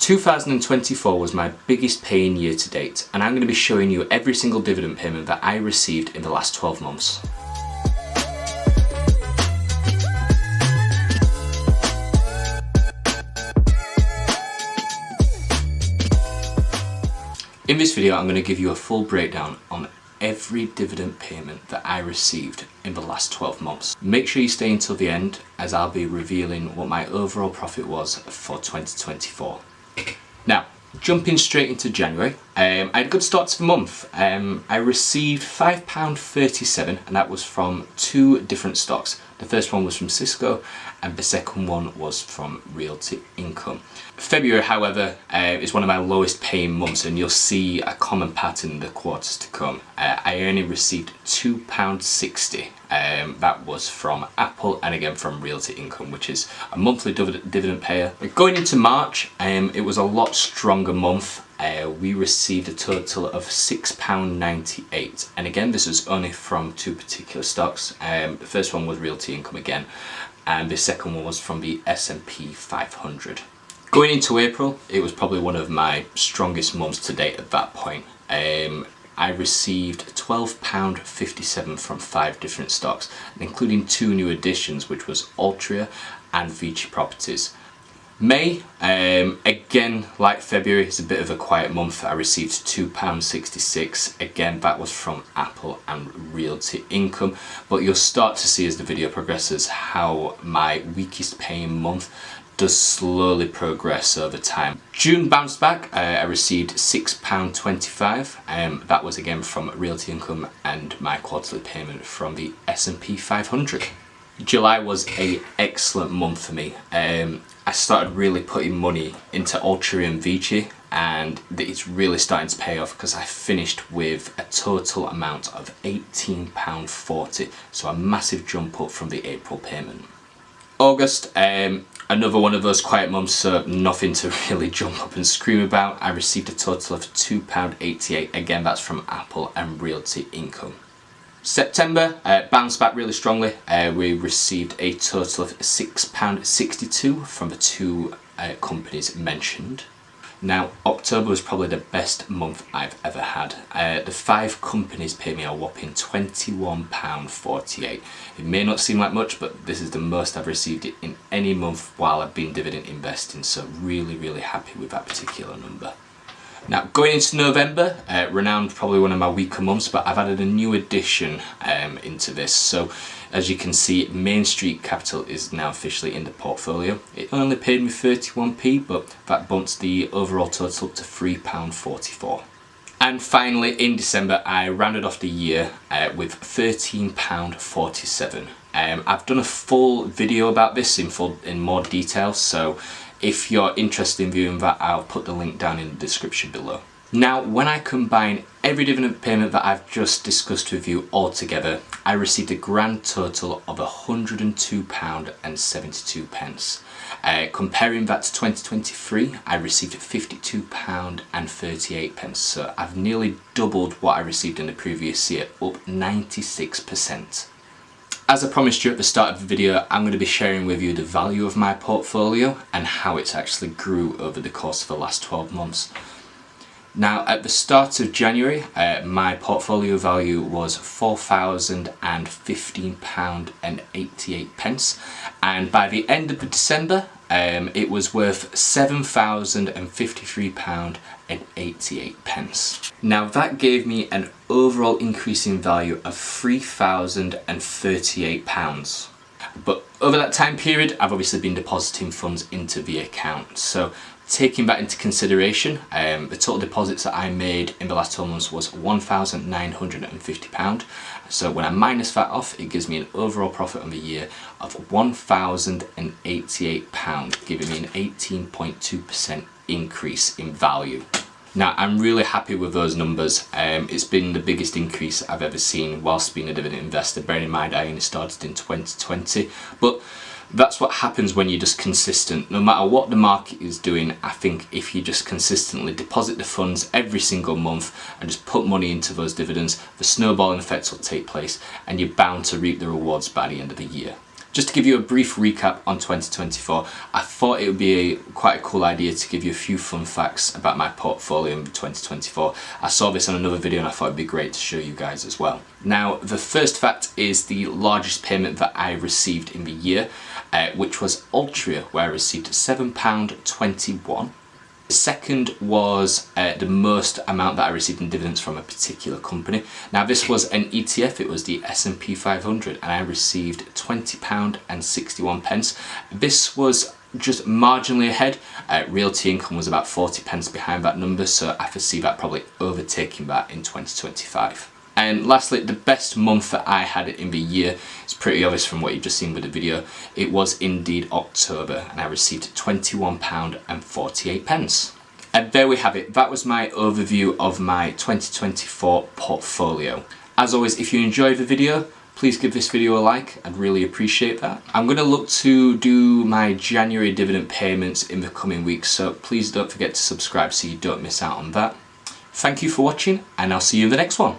2024 was my biggest paying year to date, and I'm going to be showing you every single dividend payment that I received in the last 12 months. In this video, I'm going to give you a full breakdown on every dividend payment that I received in the last 12 months. Make sure you stay until the end, as I'll be revealing what my overall profit was for 2024. Now, jumping straight into January, I had a good start to the month. I received £5.37, and that was from two different stocks. The first one was from Cisco, and the second one was from Realty Income. February, however, is one of my lowest paying months, and you'll see a common pattern in the quarters to come. I only received £2.60. That was from Apple and again from Realty Income, which is a monthly dividend payer. But going into March, it was a lot stronger month. We received a total of £6.98, and again this is only from two particular stocks. The first one was Realty Income again, and the second one was from the S&P 500. Going into April, it was probably one of my strongest months to date at that point. I received £12.57 from five different stocks, including two new additions, which was Altria and Vici Properties. May, again like February, is a bit of a quiet month. I received £2.66. Again, that was from Apple and Realty Income. But you'll start to see as the video progresses how my weakest paying month does slowly progress over time. June bounced back. I received £6.25. That was again from Realty Income and my quarterly payment from the S&P 500. July was an excellent month for me. I started really putting money into Altria and Vici, and it's really starting to pay off because I finished with a total amount of £18.40, so a massive jump up from the April payment. August, another one of those quiet months, so nothing to really jump up and scream about. I received a total of £2.88, again that's from Apple and Realty Income. September bounced back really strongly. We received a total of £6.62 from the two companies mentioned. Now, October was probably the best month I've ever had. The five companies paid me a whopping £21.48. It may not seem like much, but this is the most I've received it in any month while I've been dividend investing, so really happy with that particular number. Now, going into November, renowned probably one of my weaker months, but I've added a new addition into this. So as you can see, Main Street Capital is now officially in the portfolio. It only paid me 31p, but that bumps the overall total up to £3.44. And finally, in December, I rounded off the year with £13.47. I've done a full video about this in more detail, so if you're interested in viewing that, I'll put the link down in the description below. Now, when I combine every dividend payment that I've just discussed with you all together, I received a grand total of £102.72. Comparing that to 2023, I received £52.38. So I've nearly doubled what I received in the previous year, up 96%. As I promised you at the start of the video, I'm going to be sharing with you the value of my portfolio and how it's actually grew over the course of the last 12 months. Now, at the start of January, my portfolio value was £4,015.88, and by the end of December, it was worth £7,053.88. Now, that gave me an overall increase in value of £3,038. But over that time period, I've obviously been depositing funds into the account. So taking that into consideration, the total deposits that I made in the last 12 months was £1,950. So when I minus that off, it gives me an overall profit on the year of £1,088, giving me an 18.2% increase in value. Now, I'm really happy with those numbers. It's been the biggest increase I've ever seen whilst being a dividend investor. Bearing in mind, I only started in 2020, but that's what happens when you're just consistent. No matter what the market is doing, I think if you just consistently deposit the funds every single month and just put money into those dividends, the snowballing effects will take place and you're bound to reap the rewards by the end of the year. Just to give you a brief recap on 2024, I thought it would be quite a cool idea to give you a few fun facts about my portfolio in 2024. I saw this on another video and I thought it'd be great to show you guys as well. Now, the first fact is the largest payment that I received in the year, which was Altria, where I received £7.21. The second was the most amount that I received in dividends from a particular company. Now this was an ETF, it was the S&P 500, and I received £20.61. This was just marginally ahead. Realty Income was about 40p behind that number, so I foresee that probably overtaking that in 2025. And lastly, the best month that I had in the year, it's pretty obvious from what you've just seen with the video, it was indeed October, and I received £21.48. And there we have it, that was my overview of my 2024 portfolio. As always, if you enjoyed the video, please give this video a like, I'd really appreciate that. I'm going to look to do my January dividend payments in the coming weeks, so please don't forget to subscribe so you don't miss out on that. Thank you for watching, and I'll see you in the next one.